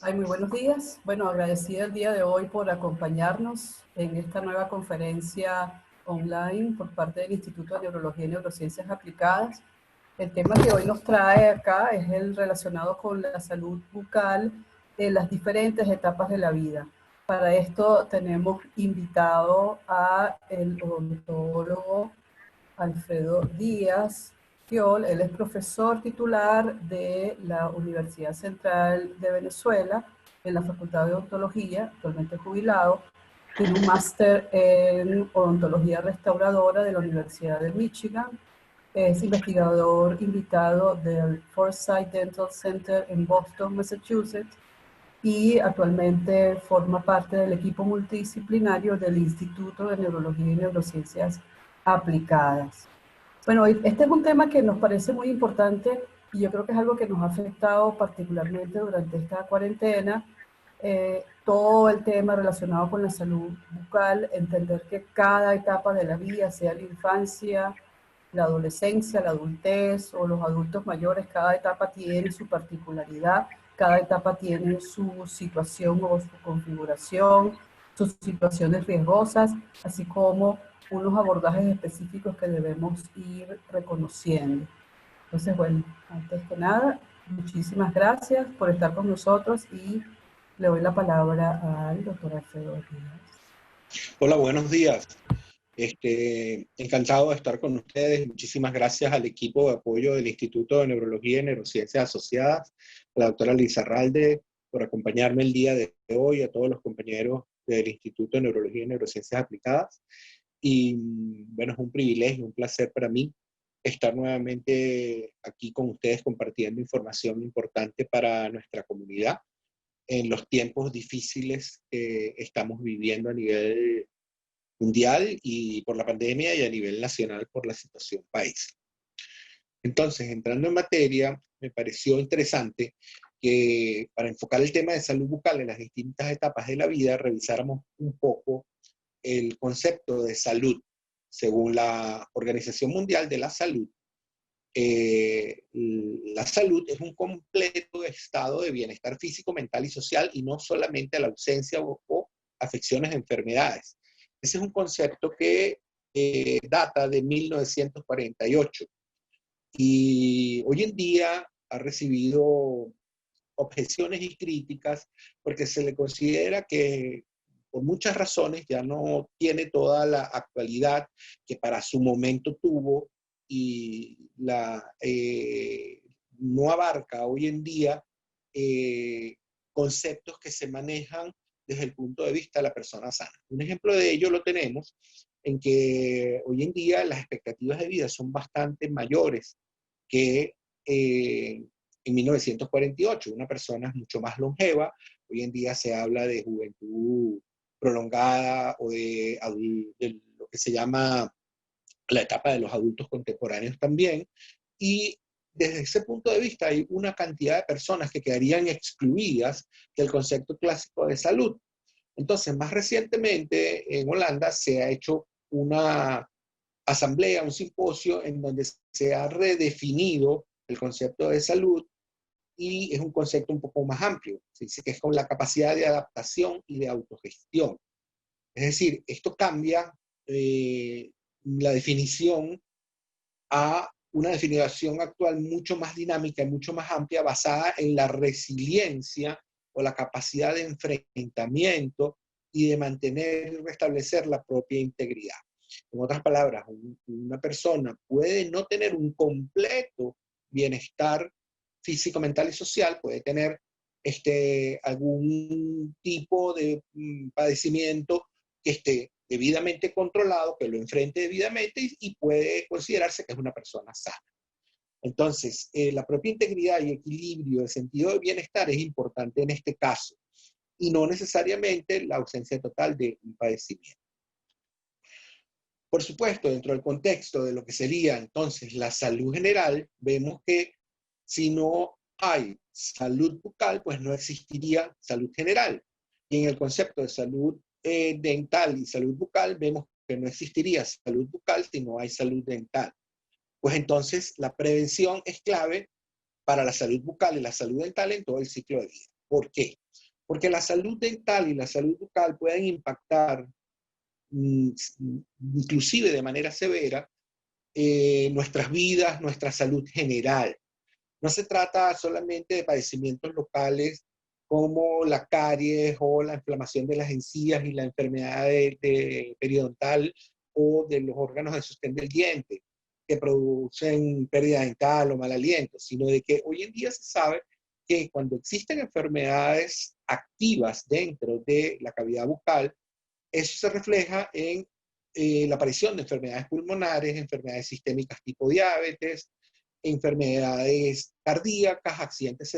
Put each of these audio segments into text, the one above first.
Ay, muy buenos días. Bueno, agradecida el día de hoy por acompañarnos en esta nueva conferencia online por parte del Instituto de Neurología y Neurociencias Aplicadas. El tema que hoy nos trae acá es el relacionado con la salud bucal en las diferentes etapas de la vida. Para esto tenemos invitado a el odontólogo Alfredo Díaz Fiol. Él es profesor titular de la Universidad Central de Venezuela en la Facultad de Odontología, actualmente jubilado. Tiene un máster en odontología restauradora de la Universidad de Michigan. Es investigador invitado del Forsyth Dental Center en Boston, Massachusetts, y actualmente forma parte del equipo multidisciplinario del Instituto de Neurología y Neurociencias Aplicadas. Bueno, este es un tema que nos parece muy importante y yo creo que es algo que nos ha afectado particularmente durante esta cuarentena. Todo el tema relacionado con la salud bucal, entender que cada etapa de la vida, sea la infancia, la adolescencia, la adultez o los adultos mayores, cada etapa tiene su particularidad, cada etapa tiene su situación o su configuración, sus situaciones riesgosas, así como unos abordajes específicos que debemos ir reconociendo. Entonces, bueno, antes que nada, muchísimas gracias por estar con nosotros y le doy la palabra al doctor Alfredo Díaz. Hola, buenos días. Encantado de estar con ustedes. Muchísimas gracias al equipo de apoyo del Instituto de Neurología y Neurociencias Asociadas, a la doctora Lizarralde, por acompañarme el día de hoy, a todos los compañeros del Instituto de Neurología y Neurociencias Aplicadas. Y bueno, es un privilegio, un placer para mí estar nuevamente aquí con ustedes compartiendo información importante para nuestra comunidad en los tiempos difíciles que estamos viviendo a nivel mundial y por la pandemia y a nivel nacional por la situación país. Entonces, entrando en materia, me pareció interesante que para enfocar el tema de salud bucal en las distintas etapas de la vida, revisáramos un poco el concepto de salud. Según la Organización Mundial de la Salud, la salud es un completo estado de bienestar físico, mental y social, y no solamente la ausencia o afecciones de enfermedades. Ese es un concepto que data de 1948 y hoy en día ha recibido objeciones y críticas porque se le considera que por muchas razones ya no tiene toda la actualidad que para su momento tuvo y no abarca hoy en día conceptos que se manejan desde el punto de vista de la persona sana. Un ejemplo de ello lo tenemos en que hoy en día las expectativas de vida son bastante mayores que en 1948. Una persona es mucho más longeva. Hoy en día se habla de juventud prolongada o de lo que se llama la etapa de los adultos contemporáneos también. Y desde ese punto de vista hay una cantidad de personas que quedarían excluidas del concepto clásico de salud. Entonces, más recientemente en Holanda se ha hecho una asamblea, un simposio en donde se ha redefinido el concepto de salud y es un concepto un poco más amplio. Se dice que es con la capacidad de adaptación y de autogestión. Es decir, esto cambia la definición a una definición actual mucho más dinámica y mucho más amplia, basada en la resiliencia o la capacidad de enfrentamiento y de mantener y restablecer la propia integridad. En otras palabras, una persona puede no tener un completo bienestar físico, mental y social, puede tener algún tipo de padecimiento que esté debidamente controlado, que lo enfrente debidamente y puede considerarse que es una persona sana. Entonces, la propia integridad y equilibrio, el sentido de bienestar es importante en este caso y no necesariamente la ausencia total de un padecimiento. Por supuesto, dentro del contexto de lo que sería entonces la salud general, vemos que si no hay salud bucal, pues no existiría salud general. Y en el concepto de salud dental y salud bucal, vemos que no existiría salud bucal si no hay salud dental. Pues entonces la prevención es clave para la salud bucal y la salud dental en todo el ciclo de vida. ¿Por qué? Porque la salud dental y la salud bucal pueden impactar, inclusive de manera severa, nuestras vidas, nuestra salud general. No se trata solamente de padecimientos locales como la caries o la inflamación de las encías y la enfermedad de periodontal o de los órganos de sostén del diente que producen pérdida dental o mal aliento, sino de que hoy en día se sabe que cuando existen enfermedades activas dentro de la cavidad bucal, eso se refleja en la aparición de enfermedades pulmonares, enfermedades sistémicas tipo diabetes, enfermedades cardíacas, accidentes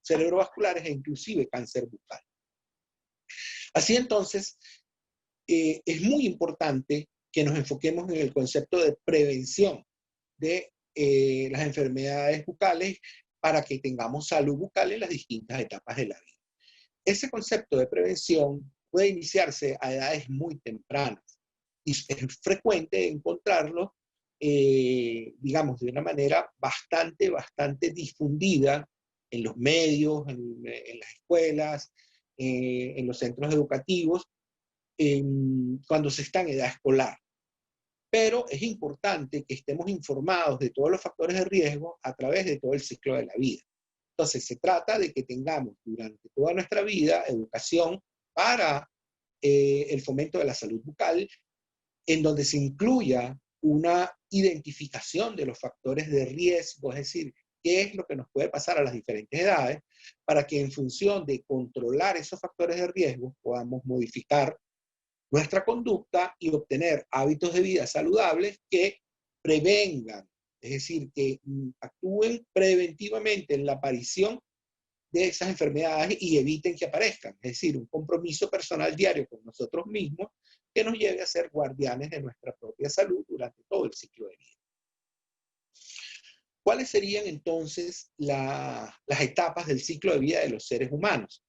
cerebrovasculares e inclusive cáncer bucal. Así entonces, es muy importante que nos enfoquemos en el concepto de prevención de las enfermedades bucales para que tengamos salud bucal en las distintas etapas de la vida. Ese concepto de prevención puede iniciarse a edades muy tempranas y es frecuente encontrarlo, digamos, de una manera bastante difundida en los medios, en las escuelas, en los centros educativos, cuando se está en edad escolar. Pero es importante que estemos informados de todos los factores de riesgo a través de todo el ciclo de la vida. Entonces, se trata de que tengamos durante toda nuestra vida educación para el fomento de la salud bucal, en donde se incluya una identificación de los factores de riesgo, es decir, qué es lo que nos puede pasar a las diferentes edades, para que en función de controlar esos factores de riesgo podamos modificar nuestra conducta y obtener hábitos de vida saludables que prevengan, es decir, que actúen preventivamente en la aparición de esas enfermedades y eviten que aparezcan. Es decir, un compromiso personal diario con nosotros mismos que nos lleve a ser guardianes de nuestra propia salud durante todo el ciclo de vida. ¿Cuáles serían entonces las etapas del ciclo de vida de los seres humanos?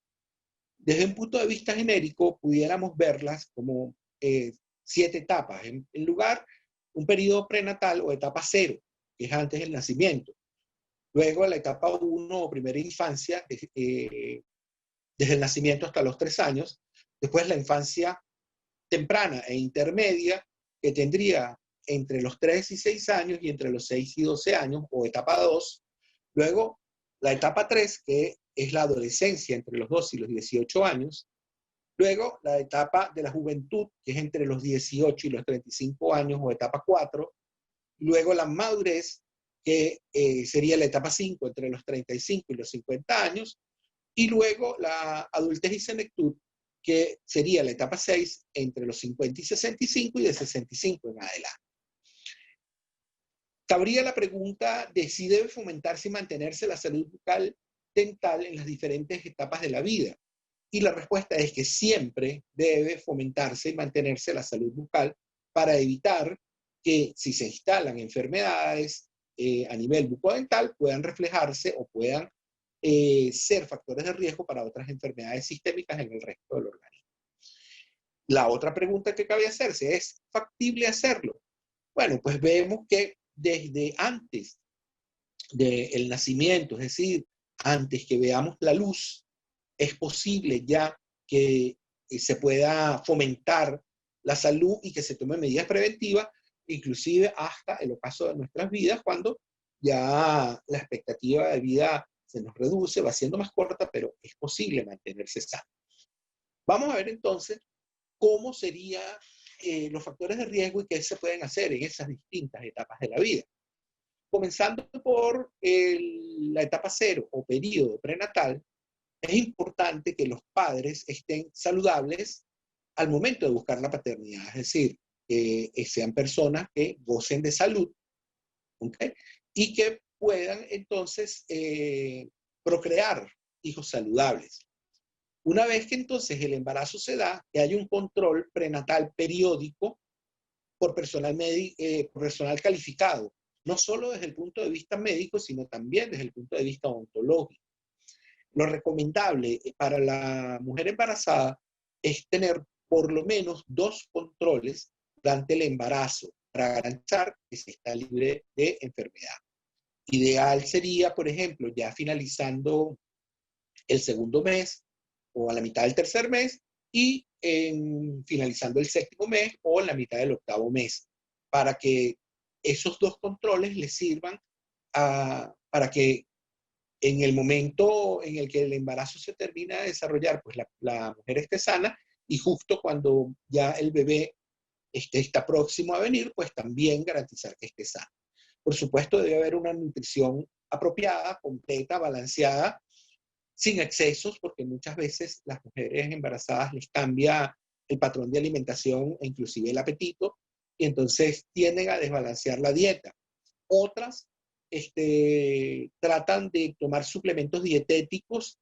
Desde un punto de vista genérico, pudiéramos verlas como 7 etapas. En lugar, un periodo prenatal o etapa 0, que es antes del nacimiento. Luego la etapa 1 o primera infancia, desde el nacimiento hasta los 3 años. Después la infancia temprana e intermedia, que tendría entre los 3 y 6 años y entre los 6 y 12 años, o etapa 2. Luego la etapa 3, que es la adolescencia entre los 12 y los 18 años. Luego la etapa de la juventud, que es entre los 18 y los 35 años, o etapa 4. Luego la madurez, que sería la etapa 5, entre los 35 y los 50 años. Y luego la adultez y senectud, que sería la etapa 6, entre los 50 y 65 y de 65 en adelante. Cabría la pregunta de si debe fomentarse y mantenerse la salud bucal dental en las diferentes etapas de la vida. Y la respuesta es que siempre debe fomentarse y mantenerse la salud bucal para evitar que si se instalan enfermedades a nivel bucodental puedan reflejarse o puedan ser factores de riesgo para otras enfermedades sistémicas en el resto del organismo. La otra pregunta que cabe hacerse es, ¿factible hacerlo? Bueno, pues vemos que desde antes del nacimiento, es decir, antes que veamos la luz, es posible ya que se pueda fomentar la salud y que se tomen medidas preventivas, inclusive hasta el ocaso de nuestras vidas, cuando ya la expectativa de vida se nos reduce, va siendo más corta, pero es posible mantenerse sano. Vamos a ver entonces cómo serían los factores de riesgo y qué se pueden hacer en esas distintas etapas de la vida. Comenzando por la etapa 0 o periodo prenatal, es importante que los padres estén saludables al momento de buscar la paternidad, es decir, que sean personas que gocen de salud, ¿okay? Y que puedan entonces procrear hijos saludables. Una vez que entonces el embarazo se da, que hay un control prenatal periódico por personal calificado, no solo desde el punto de vista médico, sino también desde el punto de vista ontológico. Lo recomendable para la mujer embarazada es tener por lo menos 2 controles durante el embarazo para garantizar que se está libre de enfermedad. Ideal sería, por ejemplo, ya finalizando el segundo mes o a la mitad del tercer mes y finalizando el séptimo mes o en la mitad del octavo mes, para que esos dos controles les sirvan para que en el momento en el que el embarazo se termina de desarrollar, pues la mujer esté sana, y justo cuando ya el bebé está próximo a venir, pues también garantizar que esté sano. Por supuesto, debe haber una nutrición apropiada, completa, balanceada, sin excesos, porque muchas veces las mujeres embarazadas les cambia el patrón de alimentación e inclusive el apetito, y entonces tienden a desbalancear la dieta. Otras tratan de tomar suplementos dietéticos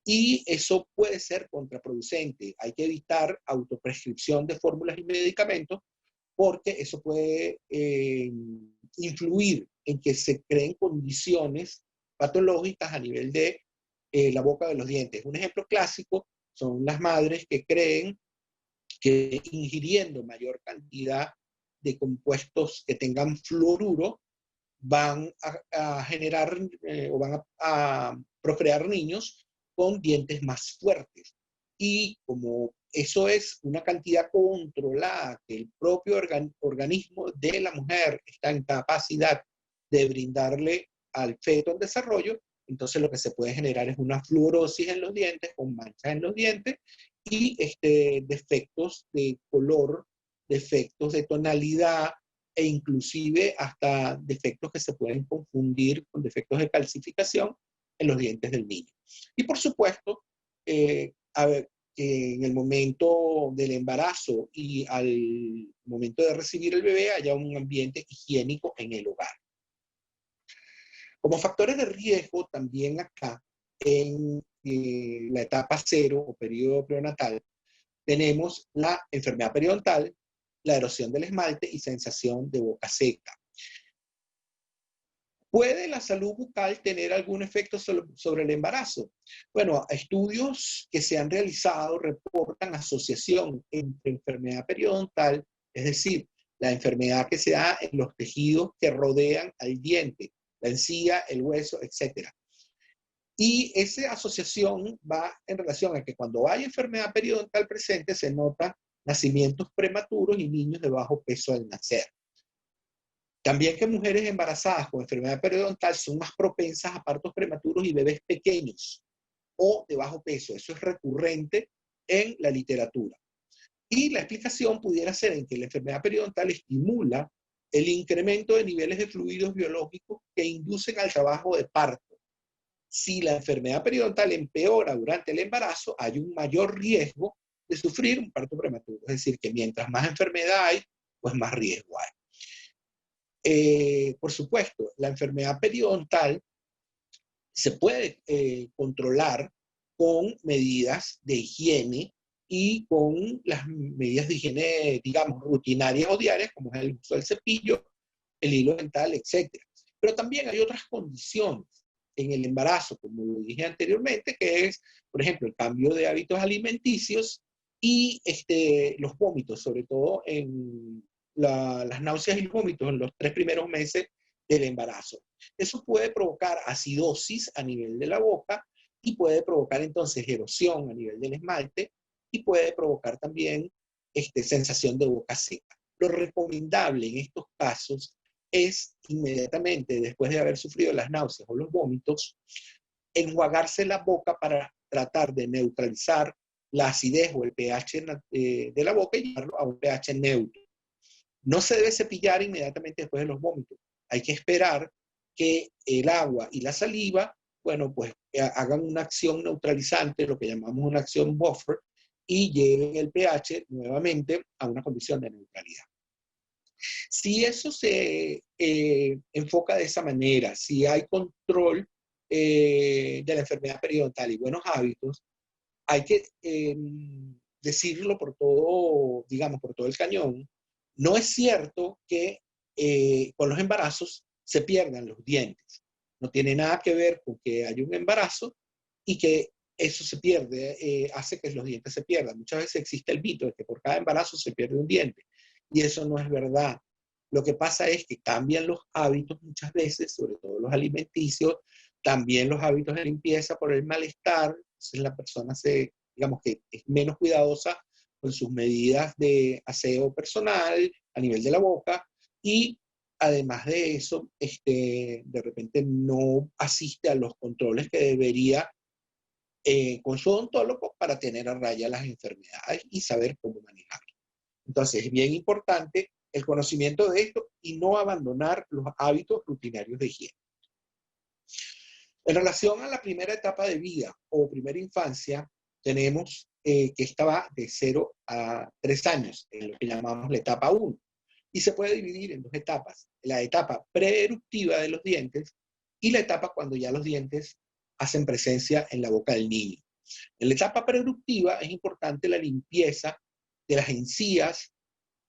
y eso puede ser contraproducente. Hay que evitar autoprescripción de fórmulas y medicamentos porque eso puede influir en que se creen condiciones patológicas a nivel de la boca de los dientes. Un ejemplo clásico son las madres que creen que ingiriendo mayor cantidad de compuestos que tengan fluoruro van a generar o van a procrear niños con dientes más fuertes. Y como eso es una cantidad controlada que el propio organismo de la mujer está en capacidad de brindarle al feto en desarrollo, entonces lo que se puede generar es una fluorosis en los dientes, con manchas en los dientes y defectos de color, defectos de tonalidad, e inclusive hasta defectos que se pueden confundir con defectos de calcificación en los dientes del niño. Y por supuesto, que en el momento del embarazo y al momento de recibir el bebé haya un ambiente higiénico en el hogar. Como factores de riesgo, también acá, en la etapa 0 o periodo prenatal, tenemos la enfermedad periodontal, la erosión del esmalte y sensación de boca seca. ¿Puede la salud bucal tener algún efecto sobre el embarazo? Bueno, estudios que se han realizado reportan asociación entre enfermedad periodontal, es decir, la enfermedad que se da en los tejidos que rodean al diente, la encía, el hueso, etc. Y esa asociación va en relación a que cuando hay enfermedad periodontal presente se nota nacimientos prematuros y niños de bajo peso al nacer. También que mujeres embarazadas con enfermedad periodontal son más propensas a partos prematuros y bebés pequeños o de bajo peso. Eso es recurrente en la literatura. Y la explicación pudiera ser en que la enfermedad periodontal estimula el incremento de niveles de fluidos biológicos que inducen al trabajo de parto. Si la enfermedad periodontal empeora durante el embarazo, hay un mayor riesgo de sufrir un parto prematuro. Es decir, que mientras más enfermedad hay, pues más riesgo hay. Por supuesto, la enfermedad periodontal se puede controlar con medidas de higiene y con las medidas de higiene, digamos, rutinarias o diarias, como es el uso del cepillo, el hilo dental, etc. Pero también hay otras condiciones en el embarazo, como lo dije anteriormente, que es, por ejemplo, el cambio de hábitos alimenticios y los vómitos, sobre todo en las náuseas y los vómitos en los 3 primeros meses del embarazo. Eso puede provocar acidosis a nivel de la boca y puede provocar entonces erosión a nivel del esmalte y puede provocar también sensación de boca seca. Lo recomendable en estos casos es inmediatamente después de haber sufrido las náuseas o los vómitos, enjuagarse la boca para tratar de neutralizar la acidez o el pH de la boca y llevarlo a un pH neutro. No se debe cepillar inmediatamente después de los vómitos. Hay que esperar que el agua y la saliva, bueno, pues hagan una acción neutralizante, lo que llamamos una acción buffer, y lleven el pH nuevamente a una condición de neutralidad. Si eso se enfoca de esa manera, si hay control de la enfermedad periodontal y buenos hábitos, hay que decirlo por todo, digamos, por todo el cañón. No es cierto que con los embarazos se pierdan los dientes. No tiene nada que ver con que haya un embarazo y que eso se pierde, hace que los dientes se pierdan. Muchas veces existe el mito de que por cada embarazo se pierde un diente. Y eso no es verdad. Lo que pasa es que cambian los hábitos muchas veces, sobre todo los alimenticios, también los hábitos de limpieza por el malestar, Entonces la persona digamos que es menos cuidadosa con sus medidas de aseo personal a nivel de la boca y además de eso, de repente no asiste a los controles que debería con su odontólogo para tener a raya las enfermedades y saber cómo manejarlas. Entonces es bien importante el conocimiento de esto y no abandonar los hábitos rutinarios de higiene. En relación a la primera etapa de vida o primera infancia, tenemos que esta va de 0 a 3 años, en lo que llamamos la etapa 1. Y se puede dividir en dos etapas. La etapa preeruptiva de los dientes y la etapa cuando ya los dientes hacen presencia en la boca del niño. En la etapa preeruptiva es importante la limpieza de las encías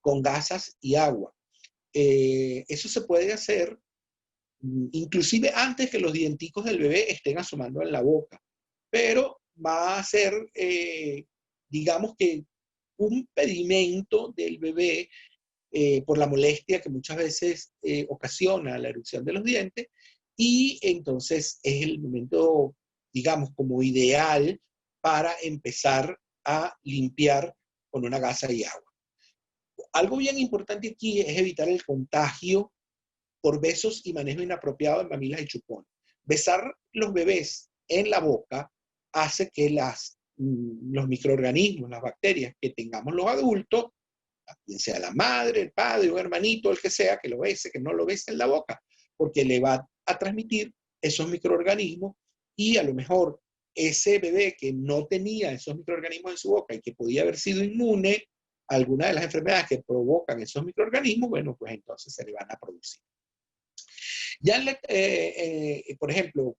con gasas y agua. Eso se puede hacer inclusive antes que los dienticos del bebé estén asomando en la boca, pero va a ser, digamos que, un pedimento del bebé por la molestia que muchas veces ocasiona la erupción de los dientes, y entonces es el momento, digamos, como ideal para empezar a limpiar con una gasa y agua. Algo bien importante aquí es evitar el contagio por besos y manejo inapropiado en mamilas y chupones. Besar los bebés en la boca hace que los microorganismos, las bacterias que tengamos los adultos, bien sea la madre, el padre, un hermanito, el que sea, que lo bese, que no lo bese en la boca, porque le va a transmitir esos microorganismos y a lo mejor ese bebé que no tenía esos microorganismos en su boca y que podía haber sido inmune a alguna de las enfermedades que provocan esos microorganismos, bueno, pues entonces se le van a producir. Ya, por ejemplo,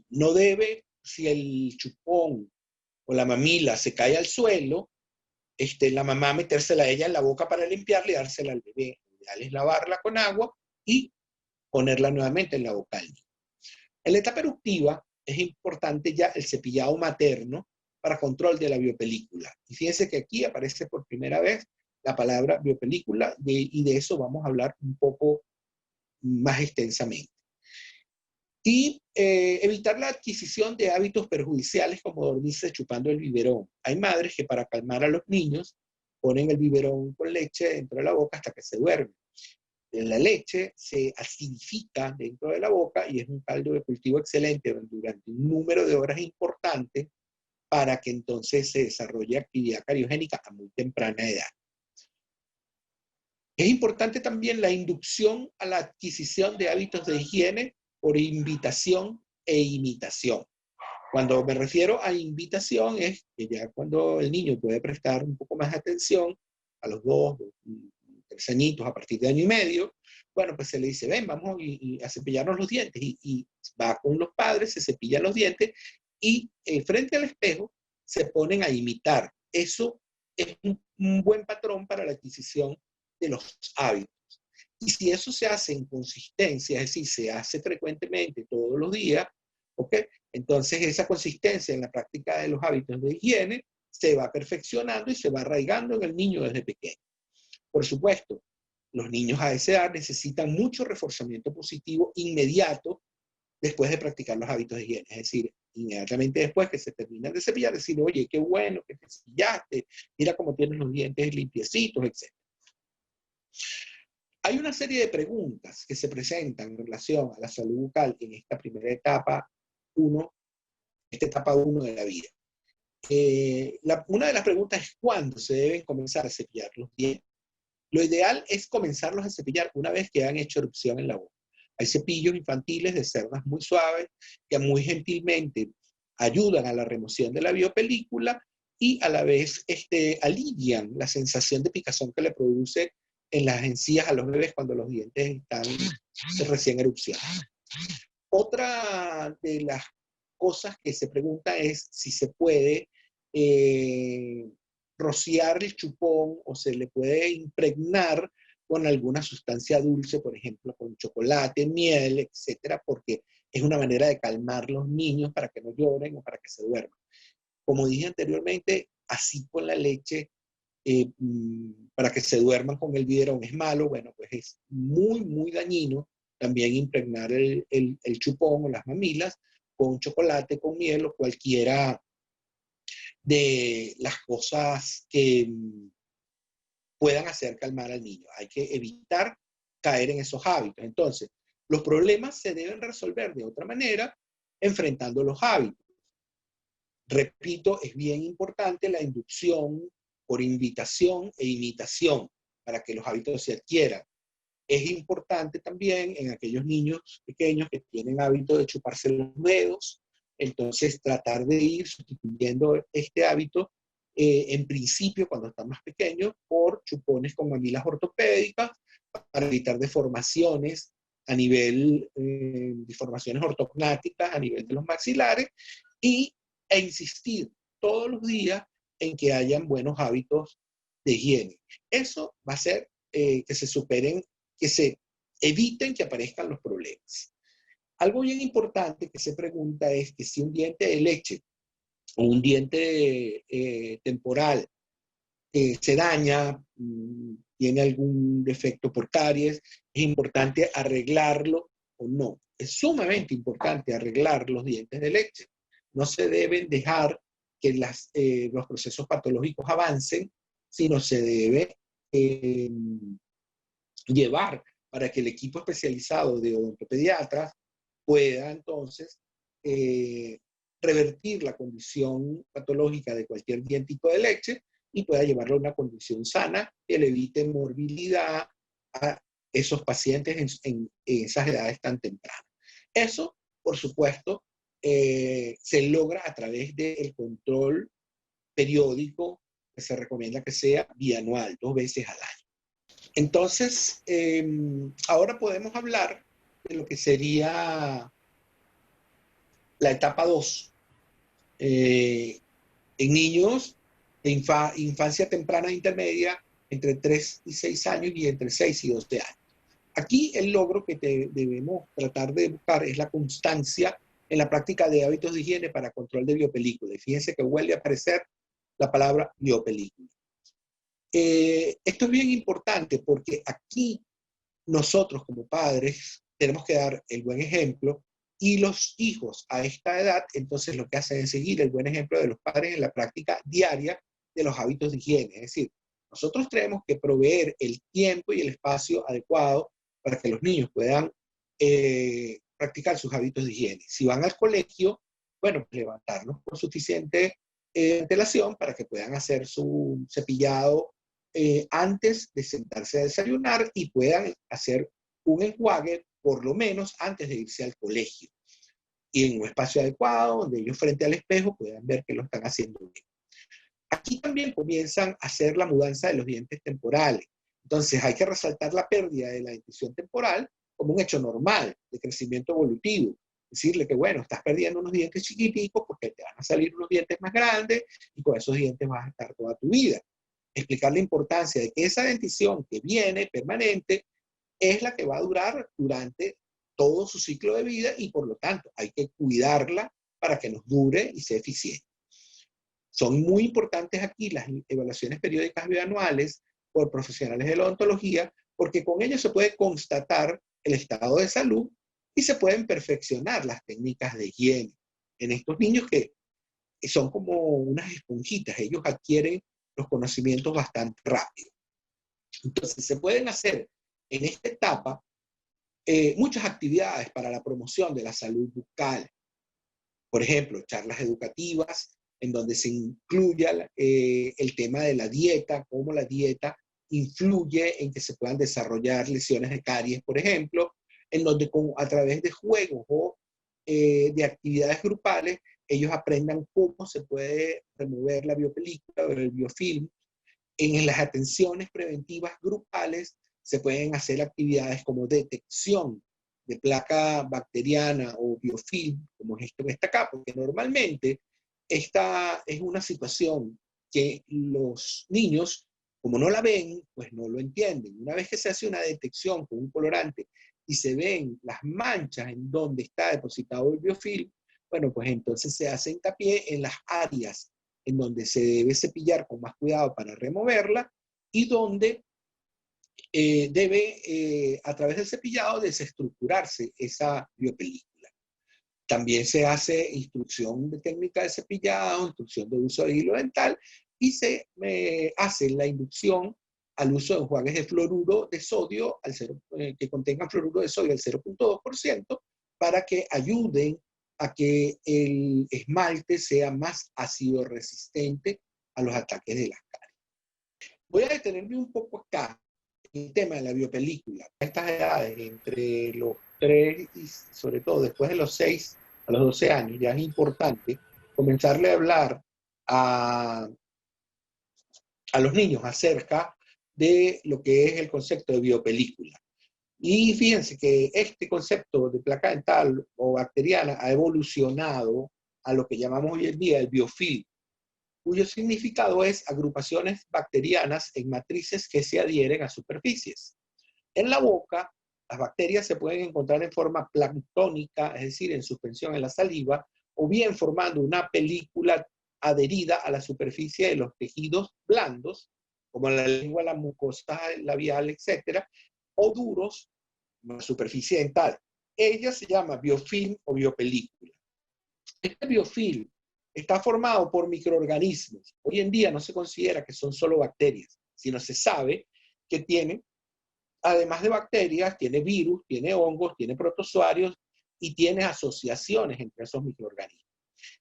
no debe, si el chupón o la mamila se cae al suelo, la mamá metérsela a ella en la boca para limpiarla y dársela al bebé. Lo ideal es lavarla con agua y ponerla nuevamente en la boca del niño. En la etapa eruptiva es importante ya el cepillado materno para control de la biopelícula. Y fíjense que aquí aparece por primera vez la palabra biopelícula y de eso vamos a hablar un poco más extensamente. Y evitar la adquisición de hábitos perjudiciales como dormirse chupando el biberón. Hay madres que para calmar a los niños ponen el biberón con leche dentro de la boca hasta que se duermen. La leche se acidifica dentro de la boca y es un caldo de cultivo excelente durante un número de horas importante para que entonces se desarrolle actividad cariogénica a muy temprana edad. Es importante también la inducción a la adquisición de hábitos de higiene por invitación e imitación. Cuando me refiero a invitación es que ya cuando el niño puede prestar un poco más de atención a los 2, 3 añitos, a partir de año y medio, bueno, pues se le dice, ven, vamos a cepillarnos los dientes. Y va con los padres, se cepillan los dientes y frente al espejo se ponen a imitar. Eso es un buen patrón para la adquisición de los hábitos. Y si eso se hace en consistencia, es decir, se hace frecuentemente todos los días, ¿ok? Entonces esa consistencia en la práctica de los hábitos de higiene se va perfeccionando y se va arraigando en el niño desde pequeño. Por supuesto, los niños a esa edad necesitan mucho reforzamiento positivo inmediato después de practicar los hábitos de higiene. Es decir, inmediatamente después que se terminan de cepillar, decir, oye, qué bueno que te cepillaste, mira cómo tienes los dientes limpiecitos, etc. Hay una serie de preguntas que se presentan en relación a la salud bucal en esta primera etapa 1, esta etapa 1 de la vida. Una de las preguntas es ¿cuándo se deben comenzar a cepillar los dientes? Lo ideal es comenzarlos a cepillar una vez que han hecho erupción en la boca. Hay cepillos infantiles de cerdas muy suaves que muy gentilmente ayudan a la remoción de la biopelícula y a la vez alivian la sensación de picazón que le produce en las encías a los bebés cuando los dientes están recién erupcionados. Otra de las cosas que se pregunta es si se puede rociar el chupón o se le puede impregnar con alguna sustancia dulce, por ejemplo, con chocolate, miel, etcétera, porque es una manera de calmar los niños para que no lloren o para que se duerman. Como dije anteriormente, así con la leche, para que se duerman con el biberón es malo, bueno, pues es muy, muy dañino también impregnar el chupón o las mamilas con chocolate, con miel o cualquiera de las cosas que puedan hacer calmar al niño. Hay que evitar caer en esos hábitos. Entonces, los problemas se deben resolver de otra manera enfrentando los hábitos. Repito, es bien importante la inducción por invitación e imitación para que los hábitos se adquieran. Es importante también en aquellos niños pequeños que tienen hábito de chuparse los dedos, entonces tratar de ir sustituyendo este hábito en principio cuando están más pequeños por chupones con mamilas ortopédicas para evitar deformaciones a nivel, deformaciones ortognáticas a nivel de los maxilares e insistir todos los días en que hayan buenos hábitos de higiene. Eso va a hacer que se superen, que se eviten que aparezcan los problemas. Algo bien importante que se pregunta es que si un diente de leche o un diente temporal se daña, tiene algún defecto por caries, es importante arreglarlo o no. Es sumamente importante arreglar los dientes de leche. No se deben dejar que los procesos patológicos avancen, sino se debe llevar para que el equipo especializado de odontopediatras pueda entonces revertir la condición patológica de cualquier dientico de leche y pueda llevarlo a una condición sana que le evite morbilidad a esos pacientes en esas edades tan tempranas. Eso, por supuesto, se logra a través del control periódico que se recomienda que sea bianual, 2 veces al año. Entonces, ahora podemos hablar de lo que sería la etapa 2. En niños de infancia temprana e intermedia, entre 3 y 6 años y entre 6 y 12 años. Aquí el logro que debemos tratar de buscar es la constancia en la práctica de hábitos de higiene para control de biopelícula. Y fíjense que vuelve a aparecer la palabra biopelícula. Esto es bien importante porque aquí nosotros como padres tenemos que dar el buen ejemplo y los hijos a esta edad entonces lo que hacen es seguir el buen ejemplo de los padres en la práctica diaria de los hábitos de higiene. Es decir, nosotros tenemos que proveer el tiempo y el espacio adecuado para que los niños puedan practicar sus hábitos de higiene. Si van al colegio, bueno, levantarlos con suficiente antelación para que puedan hacer su cepillado antes de sentarse a desayunar y puedan hacer un enjuague por lo menos antes de irse al colegio. Y en un espacio adecuado, donde ellos frente al espejo puedan ver que lo están haciendo bien. Aquí también comienzan a hacer la mudanza de los dientes temporales. Entonces hay que resaltar la pérdida de la dentición temporal como un hecho normal de crecimiento evolutivo. Decirle que, bueno, estás perdiendo unos dientes chiquiticos porque te van a salir unos dientes más grandes y con esos dientes vas a estar toda tu vida. Explicar la importancia de que esa dentición que viene permanente es la que va a durar durante todo su ciclo de vida y por lo tanto hay que cuidarla para que nos dure y sea eficiente. Son muy importantes aquí las evaluaciones periódicas bianuales por profesionales de la odontología porque con ello se puede constatar el estado de salud y se pueden perfeccionar las técnicas de higiene en estos niños que son como unas esponjitas, ellos adquieren los conocimientos bastante rápido. Entonces, se pueden hacer en esta etapa muchas actividades para la promoción de la salud bucal. Por ejemplo, charlas educativas en donde se incluya el tema de la dieta, cómo la dieta influye en que se puedan desarrollar lesiones de caries, por ejemplo, en donde a través de juegos o de actividades grupales, ellos aprendan cómo se puede remover la biopelícula o el biofilm. En las atenciones preventivas grupales se pueden hacer actividades como detección de placa bacteriana o biofilm, como es esto que está acá, porque normalmente esta es una situación que los niños, como no la ven, pues no lo entienden. Una vez que se hace una detección con un colorante y se ven las manchas en donde está depositado el biofilm, bueno, pues entonces se hace hincapié en las áreas en donde se debe cepillar con más cuidado para removerla y donde debe, a través del cepillado, desestructurarse esa biopelícula. También se hace instrucción de técnica de cepillado, instrucción de uso de hilo dental y se hace la inducción al uso de enjuagues de fluoruro de sodio que contengan fluoruro de sodio al 0.2% para que ayuden a que el esmalte sea más ácido resistente a los ataques de las caries. Voy a detenerme un poco acá en el tema de la biopelícula. A estas edades, entre los 3 y sobre todo después de los 6 a los 12 años, ya es importante comenzarle a hablar a los niños acerca de lo que es el concepto de biopelícula. Y fíjense que este concepto de placa dental o bacteriana ha evolucionado a lo que llamamos hoy en día el biofilm, cuyo significado es agrupaciones bacterianas en matrices que se adhieren a superficies. En la boca, las bacterias se pueden encontrar en forma planctónica, es decir, en suspensión en la saliva, o bien formando una película adherida a la superficie de los tejidos blandos, como la lengua, la mucosa labial, etc., o duros, como la superficie dental. Ella se llama biofilm o biopelícula. Este biofilm está formado por microorganismos. Hoy en día no se considera que son solo bacterias, sino se sabe que tienen, además de bacterias, tiene virus, tiene hongos, tiene protozoarios y tiene asociaciones entre esos microorganismos.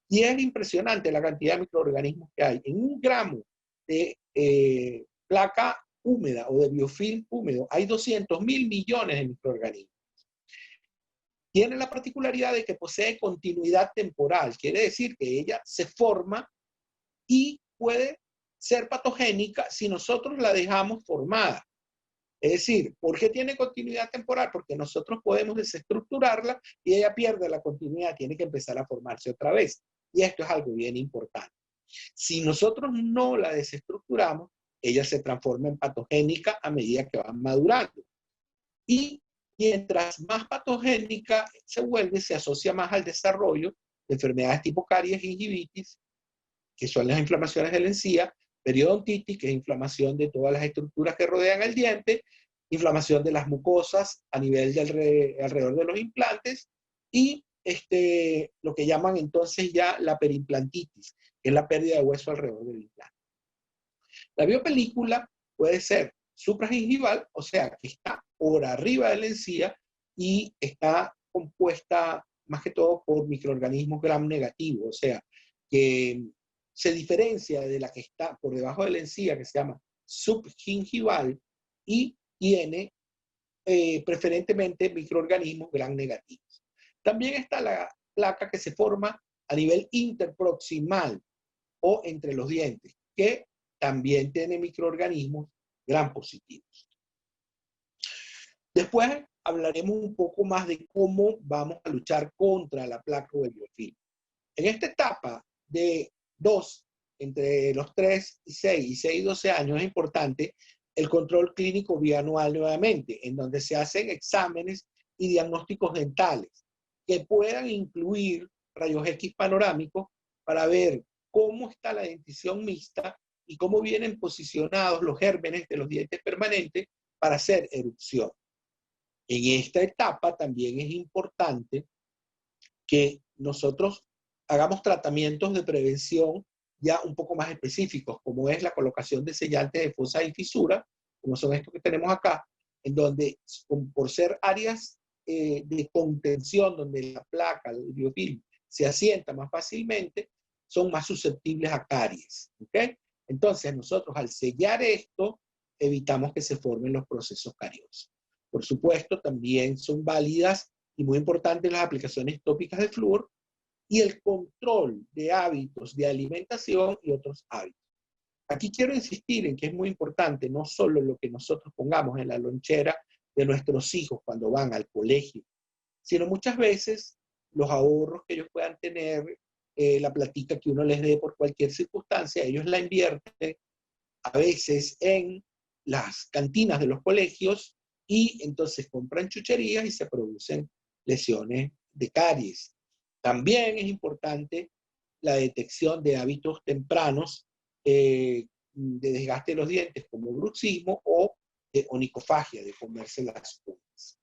Y es impresionante la cantidad de microorganismos que hay. En 1 gramo de placa húmeda o de biofilm húmedo hay 200.000 millones de microorganismos. Tiene la particularidad de que posee continuidad temporal, quiere decir que ella se forma y puede ser patogénica si nosotros la dejamos formada. Es decir, ¿por qué tiene continuidad temporal? Porque nosotros podemos desestructurarla y ella pierde la continuidad, tiene que empezar a formarse otra vez. Y esto es algo bien importante. Si nosotros no la desestructuramos, ella se transforma en patogénica a medida que va madurando. Y mientras más patogénica se vuelve, se asocia más al desarrollo de enfermedades tipo caries, gingivitis, que son las inflamaciones de la encía, periodontitis, que es inflamación de todas las estructuras que rodean el diente, inflamación de las mucosas a nivel de alrededor de los implantes, y lo que llaman entonces ya la perimplantitis, que es la pérdida de hueso alrededor del implante. La biopelícula puede ser supragingival, o sea, que está por arriba de la encía y está compuesta más que todo por microorganismos gram negativos, o sea, que se diferencia de la que está por debajo de la encía, que se llama subgingival, y tiene preferentemente microorganismos gram negativos. También está la placa que se forma a nivel interproximal o entre los dientes, que también tiene microorganismos gram positivos. Después hablaremos un poco más de cómo vamos a luchar contra la placa o el biofilm. En esta etapa de entre los 3 y 6 y 6 y 12 años es importante el control clínico bianual nuevamente, en donde se hacen exámenes y diagnósticos dentales que puedan incluir rayos X panorámicos para ver cómo está la dentición mixta y cómo vienen posicionados los gérmenes de los dientes permanentes para hacer erupción. En esta etapa también es importante que nosotros hagamos tratamientos de prevención ya un poco más específicos, como es la colocación de sellantes de fosa y fisura, como son estos que tenemos acá, en donde por ser áreas de contención, donde la placa, el biofilm, se asienta más fácilmente, son más susceptibles a caries. ¿Okay? Entonces, nosotros al sellar esto, evitamos que se formen los procesos cariosos. Por supuesto, también son válidas y muy importantes las aplicaciones tópicas de flúor y el control de hábitos de alimentación y otros hábitos. Aquí quiero insistir en que es muy importante no solo lo que nosotros pongamos en la lonchera de nuestros hijos cuando van al colegio, sino muchas veces los ahorros que ellos puedan tener, la platica que uno les dé por cualquier circunstancia, ellos la invierten a veces en las cantinas de los colegios y entonces compran chucherías y se producen lesiones de caries. También es importante la detección de hábitos tempranos de desgaste de los dientes, como bruxismo o de onicofagia, de comerse las uñas.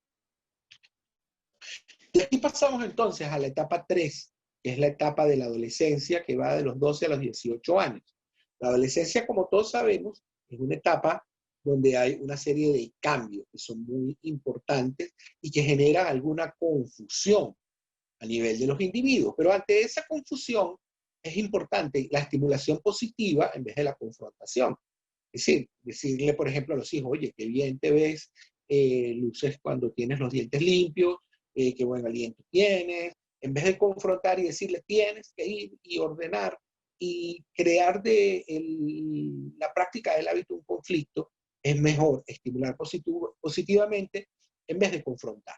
Y aquí pasamos entonces a la etapa 3, que es la etapa de la adolescencia, que va de los 12 a los 18 años. La adolescencia, como todos sabemos, es una etapa donde hay una serie de cambios que son muy importantes y que generan alguna confusión a nivel de los individuos. Pero ante esa confusión es importante la estimulación positiva en vez de la confrontación. Es decir, decirle, por ejemplo, a los hijos, oye, qué bien te ves, luces cuando tienes los dientes limpios, qué buen aliento tienes, en vez de confrontar y decirle, tienes que ir y ordenar y crear la práctica del hábito un conflicto, es mejor estimular positivamente en vez de confrontar.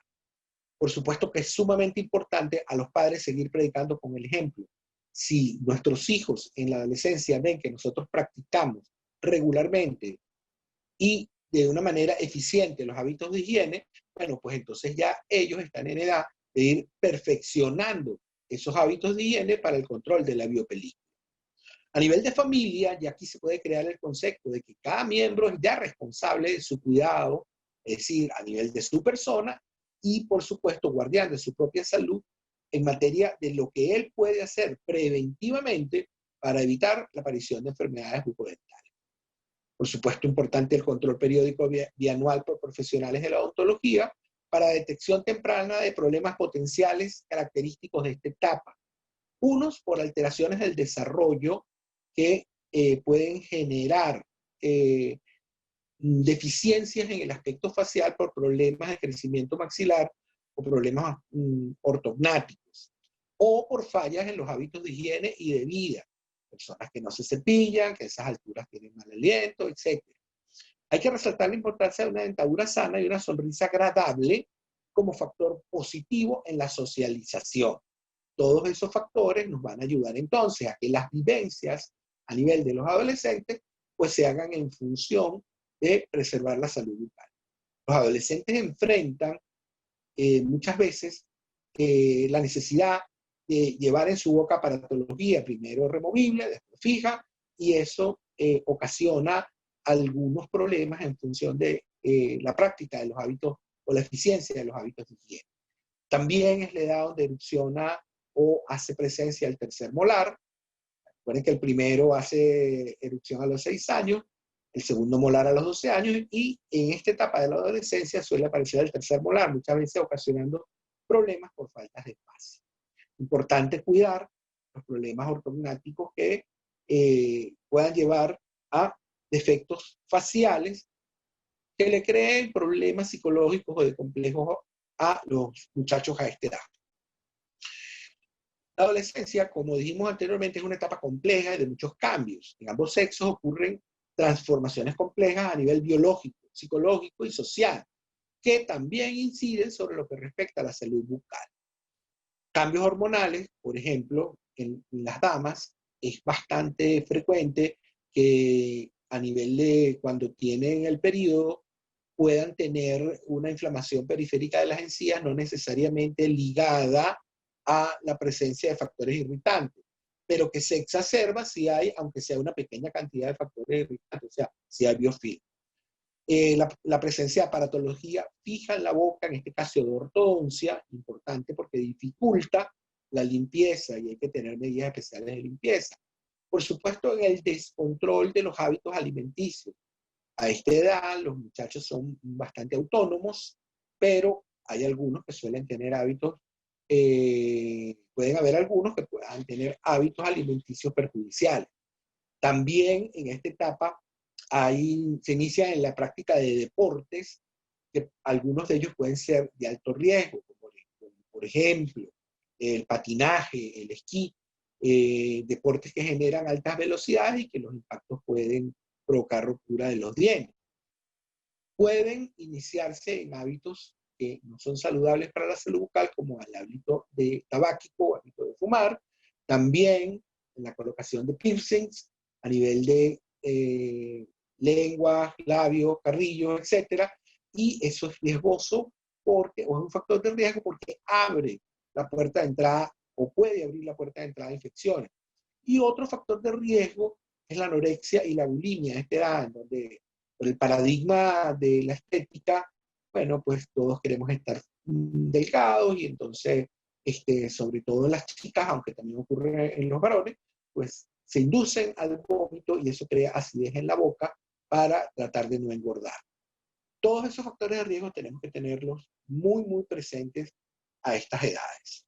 Por supuesto que es sumamente importante a los padres seguir predicando con el ejemplo. Si nuestros hijos en la adolescencia ven que nosotros practicamos regularmente y de una manera eficiente los hábitos de higiene, bueno, pues entonces ya ellos están en edad de ir perfeccionando esos hábitos de higiene para el control de la biopelícula. A nivel de familia, ya aquí se puede crear el concepto de que cada miembro es ya responsable de su cuidado, es decir, a nivel de su persona y, por supuesto, guardián de su propia salud en materia de lo que él puede hacer preventivamente para evitar la aparición de enfermedades bucodentales. Por supuesto, importante el control periódico bianual por profesionales de la odontología para detección temprana de problemas potenciales característicos de esta etapa. Unos por alteraciones del desarrollo que pueden generar deficiencias en el aspecto facial por problemas de crecimiento maxilar o problemas ortognáticos, o por fallas en los hábitos de higiene y de vida. Personas que no se cepillan, que a esas alturas tienen mal aliento, etc. Hay que resaltar la importancia de una dentadura sana y una sonrisa agradable como factor positivo en la socialización. Todos esos factores nos van a ayudar entonces a que las vivencias a nivel de los adolescentes pues se hagan en función de preservar la salud bucal. Los adolescentes enfrentan muchas veces la necesidad de llevar en su boca aparatología, primero removible, después fija, y eso ocasiona algunos problemas en función de la práctica de los hábitos o la eficiencia de los hábitos de higiene. También es la edad donde erupciona o hace presencia el tercer molar. Recuerden que el primero hace erupción a los 6 años, el segundo molar a los 12 años, y en esta etapa de la adolescencia suele aparecer el tercer molar, muchas veces ocasionando problemas por faltas de espacio. Importante cuidar los problemas ortognáticos que puedan llevar a defectos faciales que le creen problemas psicológicos o de complejos a los muchachos a esta edad. La adolescencia, como dijimos anteriormente, es una etapa compleja y de muchos cambios. En ambos sexos ocurren transformaciones complejas a nivel biológico, psicológico y social, que también inciden sobre lo que respecta a la salud bucal. Cambios hormonales, por ejemplo, en las damas, es bastante frecuente que a nivel de cuando tienen el periodo puedan tener una inflamación periférica de las encías, no necesariamente ligada a la presencia de factores irritantes, pero que se exacerba si hay, aunque sea una pequeña cantidad de factores irritantes, o sea, si hay biofilm. La presencia de aparatología fija en la boca, en este caso de ortodoncia, importante porque dificulta la limpieza y hay que tener medidas especiales de limpieza. Por supuesto, en el descontrol de los hábitos alimenticios. A esta edad los muchachos son bastante autónomos, pero hay algunos que suelen tener hábitos, pueden haber algunos que puedan tener hábitos alimenticios perjudiciales. También en esta etapa se inicia en la práctica de deportes, que algunos de ellos pueden ser de alto riesgo, como por ejemplo el patinaje, el esquí, deportes que generan altas velocidades y que los impactos pueden provocar ruptura de los dientes. Pueden iniciarse en hábitos que no son saludables para la salud bucal, como el hábito de tabáquico, el hábito de fumar, también en la colocación de piercings a nivel de lengua, labios, carrillo, etc. Y eso es riesgoso porque, o es un factor de riesgo porque abre la puerta de entrada o puede abrir la puerta de entrada a infecciones. Y otro factor de riesgo es la anorexia y la bulimia a esta edad, en donde por el paradigma de la estética, bueno, pues todos queremos estar delgados y entonces, sobre todo en las chicas, aunque también ocurre en los varones, pues se inducen al vómito y eso crea acidez en la boca para tratar de no engordar. Todos esos factores de riesgo tenemos que tenerlos muy, muy presentes a estas edades.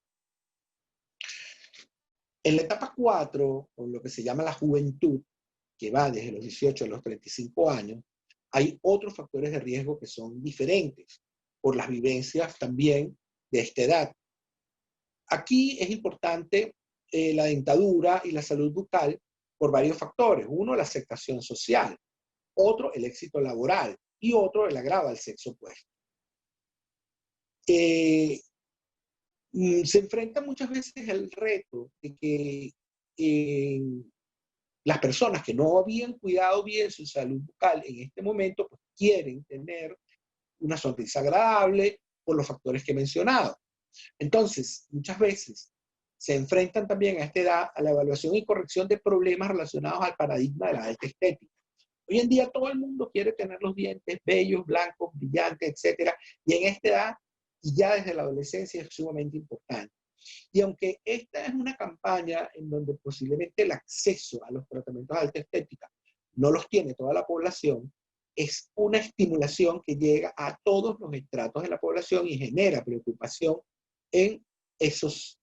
En la etapa 4, o lo que se llama la juventud, que va desde los 18 a los 35 años, hay otros factores de riesgo que son diferentes por las vivencias también de esta edad. Aquí es importante la dentadura y la salud bucal por varios factores. Uno, la aceptación social. Otro, el éxito laboral. Y otro, el agrado al sexo opuesto. Se enfrenta muchas veces el reto de que las personas que no habían cuidado bien su salud bucal en este momento, pues quieren tener una sonrisa agradable por los factores que he mencionado. Entonces, muchas veces se enfrentan también a esta edad a la evaluación y corrección de problemas relacionados al paradigma de la alta estética. Hoy en día todo el mundo quiere tener los dientes bellos, blancos, brillantes, etc. Y en esta edad, y ya desde la adolescencia, es sumamente importante. Y aunque esta es una campaña en donde posiblemente el acceso a los tratamientos de alta estética no los tiene toda la población, es una estimulación que llega a todos los estratos de la población y genera preocupación en los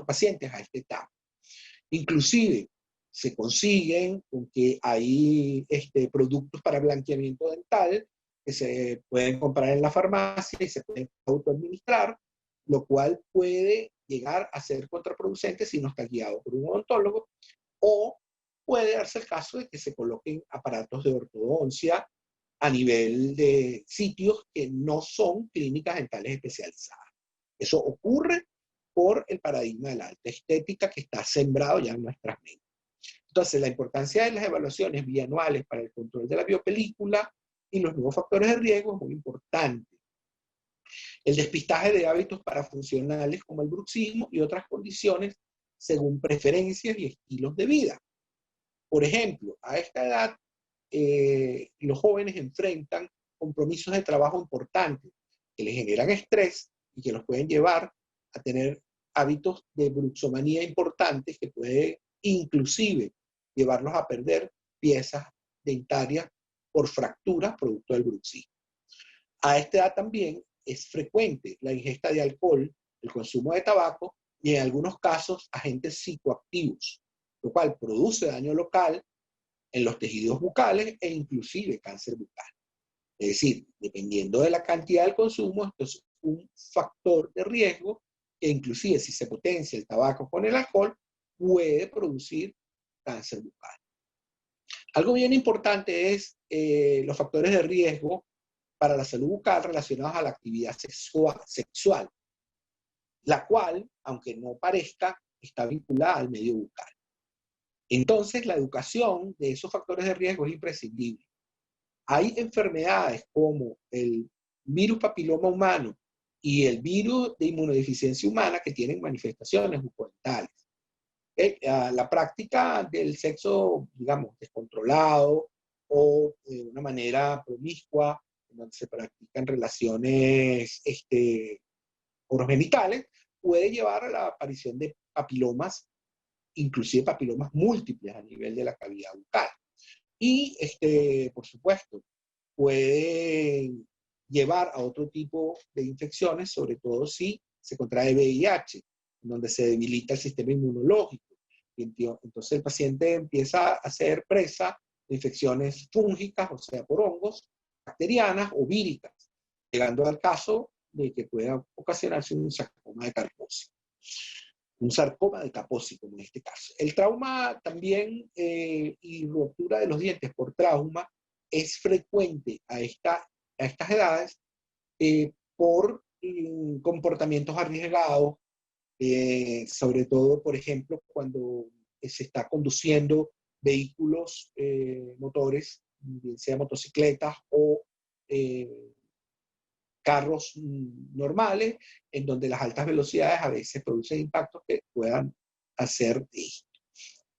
pacientes a esta etapa. Inclusive se consiguen con que hay productos para blanqueamiento dental que se pueden comprar en la farmacia y se pueden autoadministrar, lo cual puede llegar a ser contraproducente si no está guiado por un odontólogo, o puede darse el caso de que se coloquen aparatos de ortodoncia a nivel de sitios que no son clínicas dentales especializadas. Eso ocurre por el paradigma de la alta estética que está sembrado ya en nuestras mentes. Entonces, la importancia de las evaluaciones bianuales para el control de la biopelícula y los nuevos factores de riesgo es muy importante. El despistaje de hábitos parafuncionales como el bruxismo y otras condiciones según preferencias y estilos de vida. Por ejemplo, a esta edad, los jóvenes enfrentan compromisos de trabajo importantes que les generan estrés y que los pueden llevar a tener hábitos de bruxomanía importantes que puede inclusive llevarlos a perder piezas dentarias por fracturas producto del bruxismo. A esta edad también es frecuente la ingesta de alcohol, el consumo de tabaco y en algunos casos agentes psicoactivos, lo cual produce daño local en los tejidos bucales e inclusive cáncer bucal. Es decir, dependiendo de la cantidad del consumo, esto es un factor de riesgo que inclusive si se potencia el tabaco con el alcohol, puede producir cáncer bucal. Algo bien importante es los factores de riesgo para la salud bucal relacionados a la actividad sexual, la cual, aunque no parezca, está vinculada al medio bucal. Entonces, la educación de esos factores de riesgo es imprescindible. Hay enfermedades como el virus papiloma humano y el virus de inmunodeficiencia humana que tienen manifestaciones bucodentales. La práctica del sexo, digamos, descontrolado o de una manera promiscua, donde se practican relaciones orogenitales, puede llevar a la aparición de papilomas, inclusive papilomas múltiples a nivel de la cavidad bucal. Y, por supuesto, puede llevar a otro tipo de infecciones, sobre todo si se contrae VIH, donde se debilita el sistema inmunológico. Entonces el paciente empieza a ser presa de infecciones fúngicas, o sea, por hongos, bacterianas o víricas, llegando al caso de que pueda ocasionarse un sarcoma de Kaposi. Un sarcoma de Kaposi, como en este caso. El trauma también y ruptura de los dientes por trauma es frecuente a estas edades por comportamientos arriesgados, sobre todo, por ejemplo, cuando se está conduciendo vehículos motores, bien sea motocicletas o carros normales, en donde las altas velocidades a veces producen impactos que puedan hacer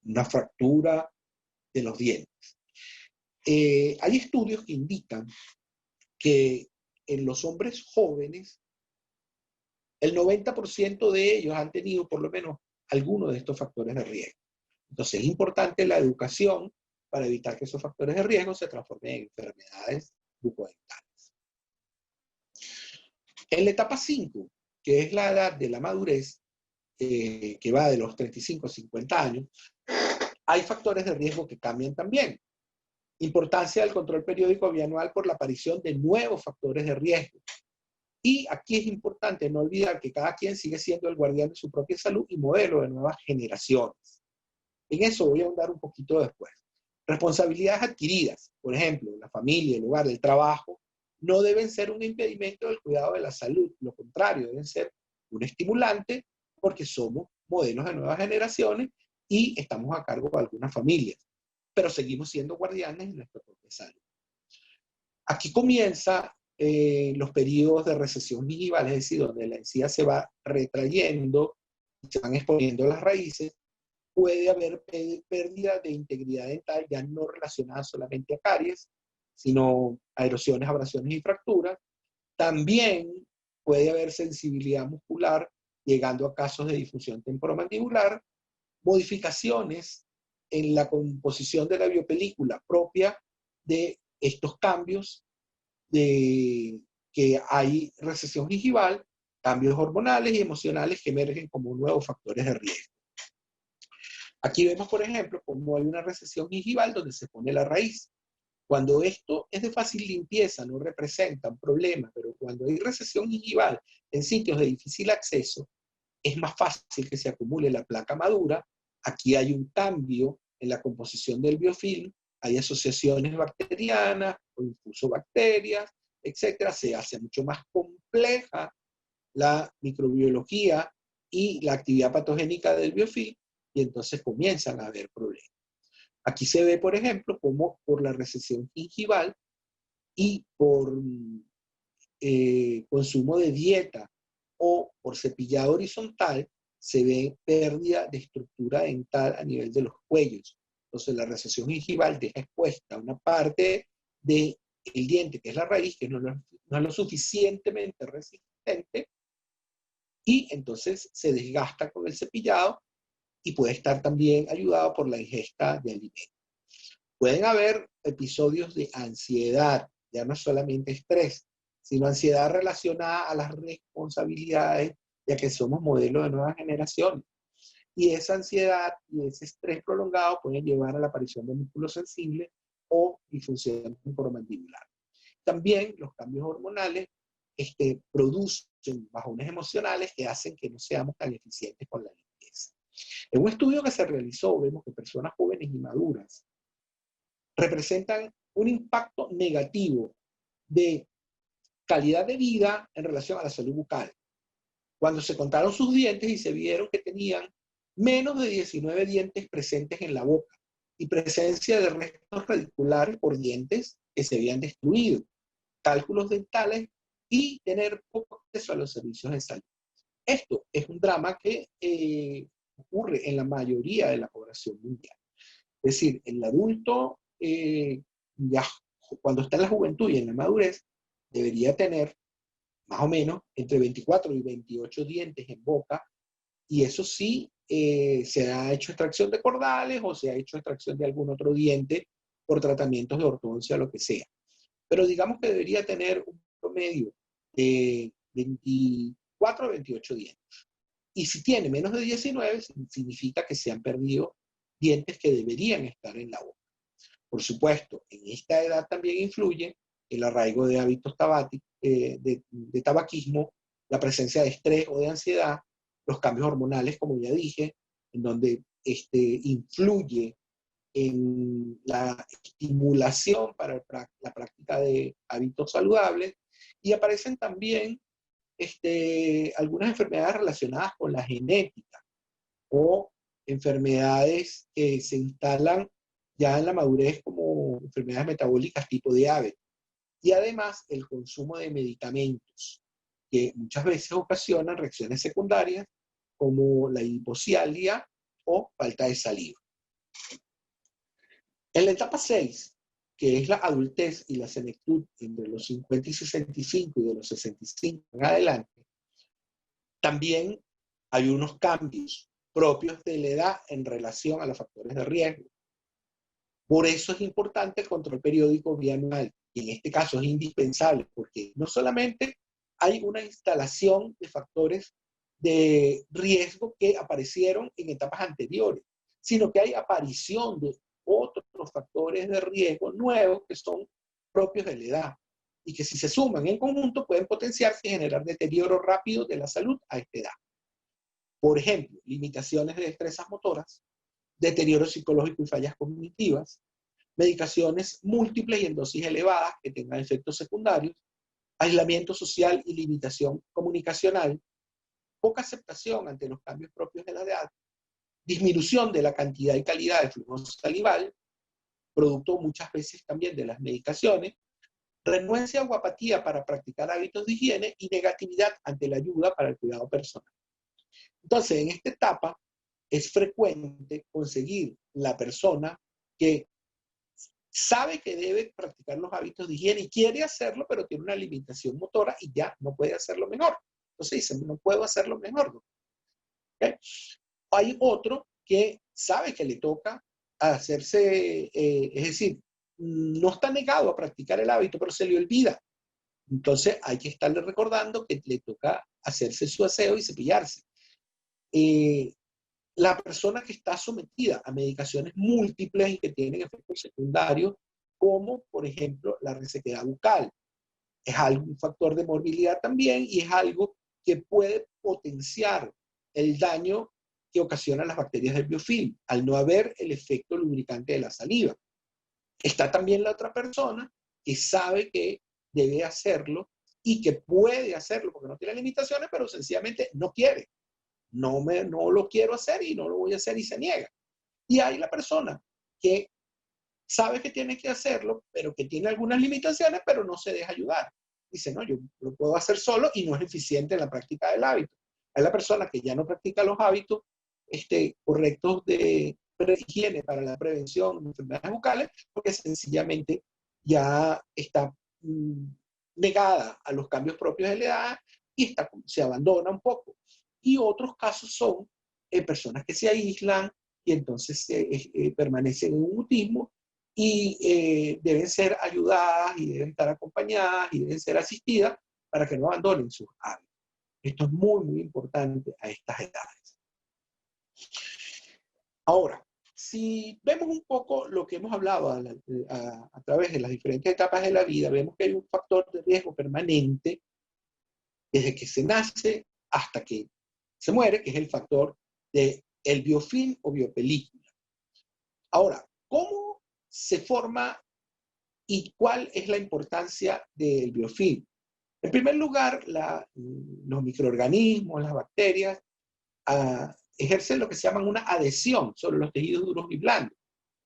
una fractura de los dientes. Hay estudios que indican que en los hombres jóvenes, el 90% de ellos han tenido por lo menos alguno de estos factores de riesgo. Entonces es importante la educación para evitar que esos factores de riesgo se transformen en enfermedades bucodentales. En la etapa 5, que es la edad de la madurez, que va de los 35 a 50 años, hay factores de riesgo que cambian también. Importancia del control periódico bianual por la aparición de nuevos factores de riesgo. Y aquí es importante no olvidar que cada quien sigue siendo el guardián de su propia salud y modelo de nuevas generaciones. En eso voy a ahondar un poquito después. Responsabilidades adquiridas, por ejemplo, la familia, el hogar, el trabajo, no deben ser un impedimento del cuidado de la salud. Lo contrario, deben ser un estimulante porque somos modelos de nuevas generaciones y estamos a cargo de algunas familias, pero seguimos siendo guardianes de nuestra propia salud. Aquí comienza los periodos de recesión gingival, es decir, donde la encía se va retrayendo, se van exponiendo las raíces. Puede haber pérdida de integridad dental ya no relacionada solamente a caries, sino a erosiones, abrasiones y fracturas. También puede haber sensibilidad muscular, llegando a casos de difusión temporomandibular, modificaciones en la composición de la biopelícula propia de estos cambios, de que hay recesión gingival, cambios hormonales y emocionales que emergen como nuevos factores de riesgo. Aquí vemos, por ejemplo, cómo hay una recesión gingival donde se pone la raíz. Cuando esto es de fácil limpieza, no representa un problema, pero cuando hay recesión gingival en sitios de difícil acceso, es más fácil que se acumule la placa madura. Aquí hay un cambio en la composición del biofilm, hay asociaciones bacterianas o incluso bacterias, etcétera. Se hace mucho más compleja la microbiología y la actividad patogénica del biofilm y entonces comienzan a haber problemas. Aquí se ve, por ejemplo, cómo por la recesión gingival y por consumo de dieta o por cepillado horizontal, se ve pérdida de estructura dental a nivel de los cuellos. Entonces la recesión gingival deja expuesta una parte del diente, que es la raíz, que no es lo suficientemente resistente, y entonces se desgasta con el cepillado y puede estar también ayudado por la ingesta de alimentos. Pueden haber episodios de ansiedad, ya no solamente estrés, sino ansiedad relacionada a las responsabilidades, ya que somos modelos de nuevas generaciones. Y esa ansiedad y ese estrés prolongado pueden llevar a la aparición de músculos sensibles o disfunción temporomandibular. También los cambios hormonales producen bajones emocionales que hacen que no seamos tan eficientes con la limpieza. En un estudio que se realizó, vemos que personas jóvenes y maduras representan un impacto negativo de calidad de vida en relación a la salud bucal. Cuando se contaron sus dientes y se vieron que tenían menos de 19 dientes presentes en la boca y presencia de restos radiculares por dientes que se habían destruido, cálculos dentales y tener poco acceso a los servicios de salud. Esto es un drama que ocurre en la mayoría de la población mundial. Es decir, el adulto, ya cuando está en la juventud y en la madurez, debería tener más o menos entre 24 y 28 dientes en boca, y eso sí, se ha hecho extracción de cordales o se ha hecho extracción de algún otro diente por tratamientos de ortodoncia o lo que sea. Pero digamos que debería tener un promedio de 24 a 28 dientes. Y si tiene menos de 19, significa que se han perdido dientes que deberían estar en la boca. Por supuesto, en esta edad también influye el arraigo de hábitos de tabaquismo, la presencia de estrés o de ansiedad, los cambios hormonales, como ya dije, en donde influye en la estimulación para la práctica de hábitos saludables, y aparecen también algunas enfermedades relacionadas con la genética o enfermedades que se instalan ya en la madurez como enfermedades metabólicas tipo diabetes. Y además el consumo de medicamentos que muchas veces ocasionan reacciones secundarias como la hipocialgia o falta de saliva. En la etapa 6, que es la adultez y la senectud entre los 50 y 65 y de los 65 en adelante, también hay unos cambios propios de la edad en relación a los factores de riesgo. Por eso es importante el control periódico bianual, y en este caso es indispensable, porque no solamente hay una instalación de factores de riesgo que aparecieron en etapas anteriores, sino que hay aparición de otros factores de riesgo nuevos que son propios de la edad y que si se suman en conjunto pueden potenciarse y generar deterioro rápido de la salud a esta edad. Por ejemplo, limitaciones de destrezas motoras, deterioro psicológico y fallas cognitivas, medicaciones múltiples y en dosis elevadas que tengan efectos secundarios, aislamiento social y limitación comunicacional, poca aceptación ante los cambios propios de la edad, disminución de la cantidad y calidad de flujo salival, producto muchas veces también de las medicaciones, renuencia o apatía para practicar hábitos de higiene y negatividad ante la ayuda para el cuidado personal. Entonces, en esta etapa es frecuente conseguir la persona que sabe que debe practicar los hábitos de higiene y quiere hacerlo, pero tiene una limitación motora y ya no puede hacerlo mejor. Entonces dice, no puedo hacerlo mejor. ¿Okay? Hay otro que sabe que le toca hacerse, es decir, no está negado a practicar el hábito, pero se le olvida. Entonces hay que estarle recordando que le toca hacerse su aseo y cepillarse. La persona que está sometida a medicaciones múltiples y que tienen efectos secundarios, como por ejemplo la resequedad bucal, es un factor de morbilidad también y es algo que puede potenciar el daño que ocasionan las bacterias del biofilm, al no haber el efecto lubricante de la saliva. Está también la otra persona que sabe que debe hacerlo y que puede hacerlo porque no tiene limitaciones, pero sencillamente no quiere. No lo quiero hacer y no lo voy a hacer y se niega. Y hay la persona que sabe que tiene que hacerlo, pero que tiene algunas limitaciones, pero no se deja ayudar. Dice, no, yo lo puedo hacer solo y no es eficiente en la práctica del hábito. Hay la persona que ya no practica los hábitos correctos de higiene para la prevención de enfermedades bucales, porque sencillamente ya está negada a los cambios propios de la edad y se abandona un poco. Y otros casos son personas que se aíslan y entonces permanecen en un mutismo y deben ser ayudadas y deben estar acompañadas y deben ser asistidas para que no abandonen sus hábitos. Esto es muy, muy importante a estas edades. Ahora, si vemos un poco lo que hemos hablado a través de las diferentes etapas de la vida, vemos que hay un factor de riesgo permanente desde que se nace hasta que se muere, que es el factor del biofilm o biopelícula. Ahora, ¿cómo se forma y cuál es la importancia del biofilm? En primer lugar, los microorganismos, las bacterias, ejercen lo que se llama una adhesión sobre los tejidos duros y blandos.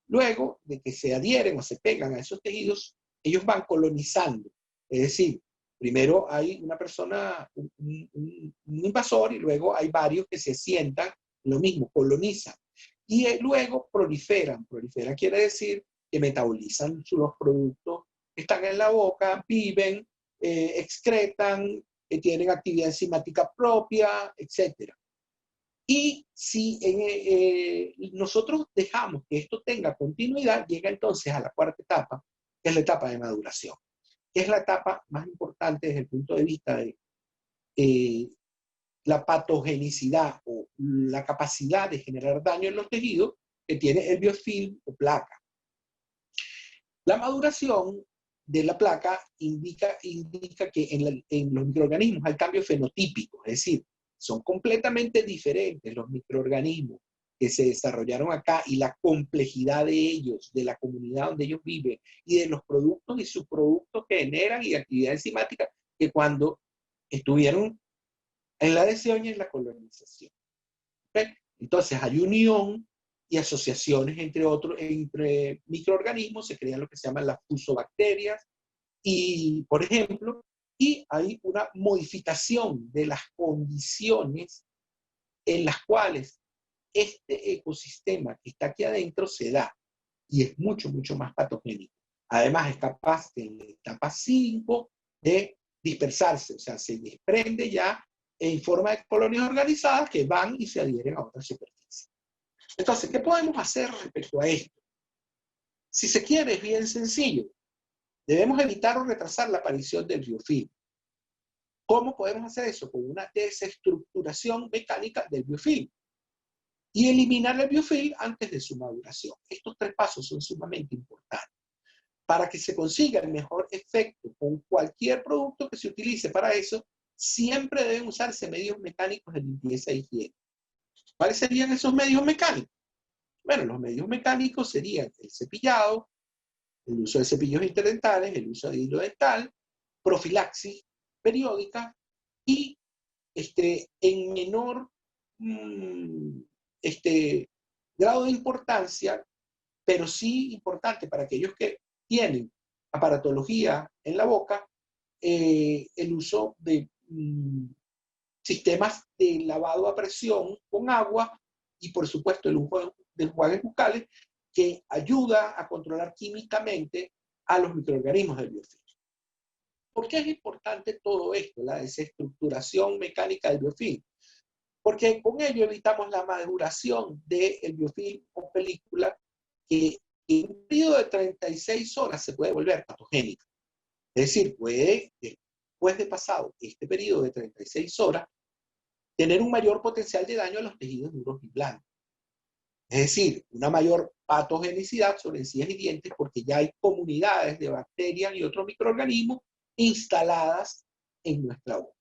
Luego de que se adhieren o se pegan a esos tejidos, ellos van colonizando. Es decir, primero hay una persona, un invasor, y luego hay varios que se sientan, lo mismo, colonizan. Y luego proliferan. Proliferan quiere decir que metabolizan los productos que están en la boca, viven, excretan, tienen actividad enzimática propia, etc. Y si nosotros dejamos que esto tenga continuidad, llega entonces a la cuarta etapa, que es la etapa de maduración, que es la etapa más importante desde el punto de vista de la patogenicidad o la capacidad de generar daño en los tejidos que tiene el biofilm o placa. La maduración de la placa indica que en los microorganismos hay cambios fenotípicos, es decir, son completamente diferentes los microorganismos que se desarrollaron acá y la complejidad de ellos, de la comunidad donde ellos viven y de los productos y subproductos que generan y de actividad enzimática que cuando estuvieron en la adhesión y en la colonización. ¿Okay? Entonces hay unión y asociaciones entre microorganismos, se crean lo que se llaman las fusobacterias, y, por ejemplo, y hay una modificación de las condiciones en las cuales este ecosistema que está aquí adentro se da, y es mucho, mucho más patogénico. Además, es capaz en la etapa 5 de dispersarse, o sea, se desprende ya en forma de colonias organizadas que van y se adhieren a otra superficie. Entonces, ¿qué podemos hacer respecto a esto? Si se quiere, es bien sencillo. Debemos evitar o retrasar la aparición del biofilm. ¿Cómo podemos hacer eso? Con una desestructuración mecánica del biofilm y eliminar el biofilm antes de su maduración. Estos 3 pasos son sumamente importantes. Para que se consiga el mejor efecto con cualquier producto que se utilice para eso, siempre deben usarse medios mecánicos de limpieza e higiene. ¿Cuáles serían esos medios mecánicos? Bueno, los medios mecánicos serían el cepillado, el uso de cepillos interdentales, el uso de hilo dental, profilaxis periódica y en menor grado de importancia, pero sí importante para aquellos que tienen aparatología en la boca, el uso de sistemas de lavado a presión con agua y por supuesto el uso de enjuagues bucales que ayuda a controlar químicamente a los microorganismos del biofilm. ¿Por qué es importante todo esto, la desestructuración mecánica del biofilm? Porque con ello evitamos la maduración del biofilm o película que en un periodo de 36 horas se puede volver patogénica. Es decir, puede, después de pasado este periodo de 36 horas, tener un mayor potencial de daño a los tejidos duros y blandos. Es decir, una mayor patogenicidad sobre encías y dientes porque ya hay comunidades de bacterias y otros microorganismos instaladas en nuestra boca.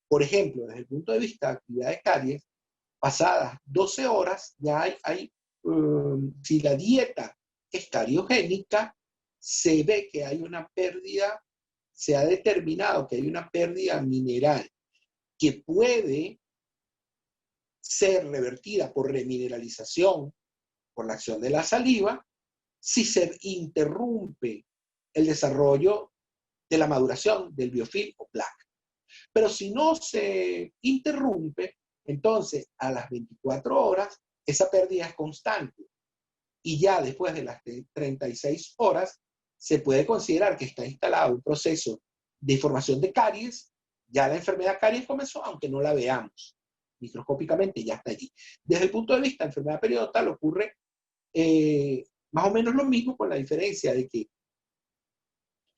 Por ejemplo, desde el punto de vista de actividad de caries, pasadas 12 horas ya si la dieta es cariogénica, se ve que hay una pérdida, se ha determinado que hay una pérdida mineral que puede ser revertida por remineralización, por la acción de la saliva, si se interrumpe el desarrollo de la maduración del biofilm o placa. Pero si no se interrumpe, entonces a las 24 horas esa pérdida es constante. Y ya después de las 36 horas se puede considerar que está instalado un proceso de formación de caries. Ya la enfermedad caries comenzó, aunque no la veamos. Microscópicamente ya está allí. Desde el punto de vista de enfermedad periodontal ocurre más o menos lo mismo, con la diferencia de que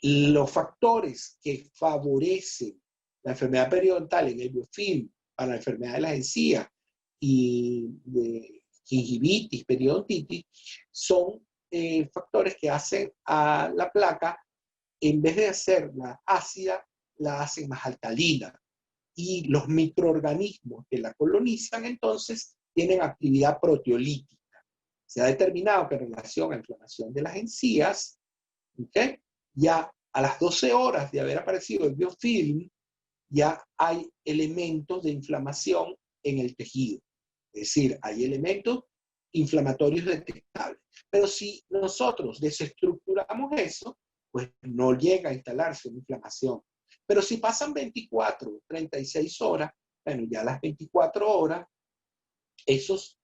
los factores que favorecen la enfermedad periodontal en el biofilm para la enfermedad de las encías y de gingivitis, periodontitis, son factores que hacen a la placa, en vez de hacerla ácida, la hacen más alcalina. Y los microorganismos que la colonizan, entonces, tienen actividad proteolítica. Se ha determinado que en relación a la inflamación de las encías, ¿okay?, ya a las 12 horas de haber aparecido el biofilm, ya hay elementos de inflamación en el tejido. Es decir, hay elementos inflamatorios detectables. Pero si nosotros desestructuramos eso, pues no llega a instalarse una inflamación. Pero si pasan 24, 36 horas, bueno, ya a las 24 horas, esos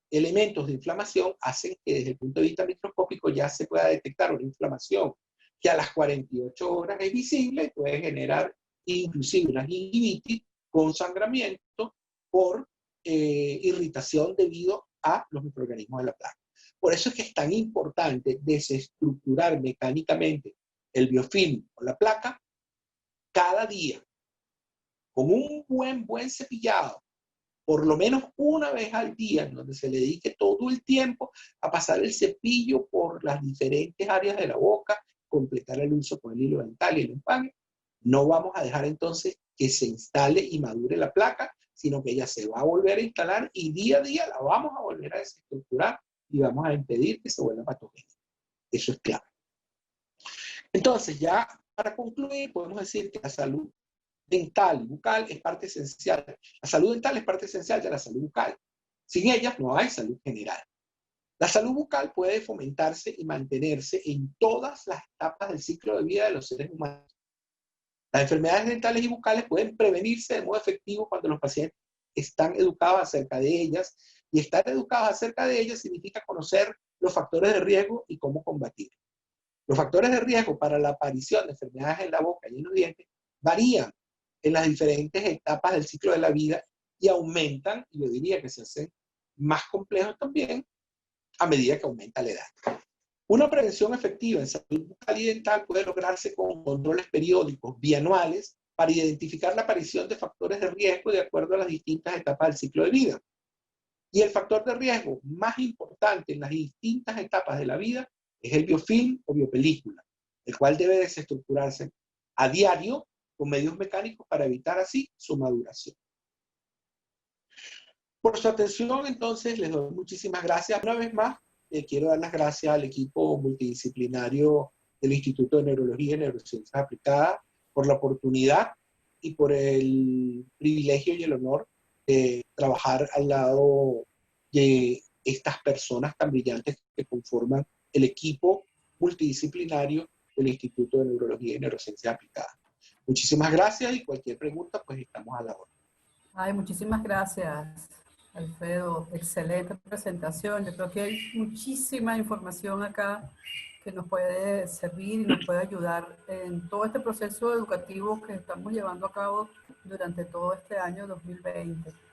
elementos de inflamación hacen que desde el punto de vista microscópico ya se pueda detectar una inflamación que a las 48 horas es visible y puede generar inclusive una gingivitis con sangramiento por irritación debido a los microorganismos de la placa. Por eso es que es tan importante desestructurar mecánicamente el biofilm o la placa cada día con un buen cepillado, por lo menos una vez al día, en donde se le dedique todo el tiempo a pasar el cepillo por las diferentes áreas de la boca, completar el uso con el hilo dental y el enjuague. No vamos a dejar entonces que se instale y madure la placa, sino que ella se va a volver a instalar y día a día la vamos a volver a desestructurar y vamos a impedir que se vuelva patogénica. Eso es clave. Entonces, ya para concluir, podemos decir que la salud dental y bucal es parte esencial. La salud dental es parte esencial de la salud bucal. Sin ellas no hay salud general. La salud bucal puede fomentarse y mantenerse en todas las etapas del ciclo de vida de los seres humanos. Las enfermedades dentales y bucales pueden prevenirse de modo efectivo cuando los pacientes están educados acerca de ellas, y estar educados acerca de ellas significa conocer los factores de riesgo y cómo combatir. Los factores de riesgo para la aparición de enfermedades en la boca y en los dientes varían en las diferentes etapas del ciclo de la vida y aumentan, y yo diría que se hacen más complejos también a medida que aumenta la edad. Una prevención efectiva en salud bucal y dental puede lograrse con controles periódicos bianuales para identificar la aparición de factores de riesgo de acuerdo a las distintas etapas del ciclo de vida. Y el factor de riesgo más importante en las distintas etapas de la vida es el biofilm o biopelícula, el cual debe desestructurarse a diario con medios mecánicos para evitar así su maduración. Por su atención, entonces, les doy muchísimas gracias. Una vez más, quiero dar las gracias al equipo multidisciplinario del Instituto de Neurología y Neurociencias Aplicadas por la oportunidad y por el privilegio y el honor de trabajar al lado de estas personas tan brillantes que conforman el equipo multidisciplinario del Instituto de Neurología y Neurociencias Aplicadas. Muchísimas gracias y cualquier pregunta, pues estamos a la orden. Ay, muchísimas gracias, Alfredo. Excelente presentación. Yo creo que hay muchísima información acá que nos puede servir y nos puede ayudar en todo este proceso educativo que estamos llevando a cabo durante todo este año 2020.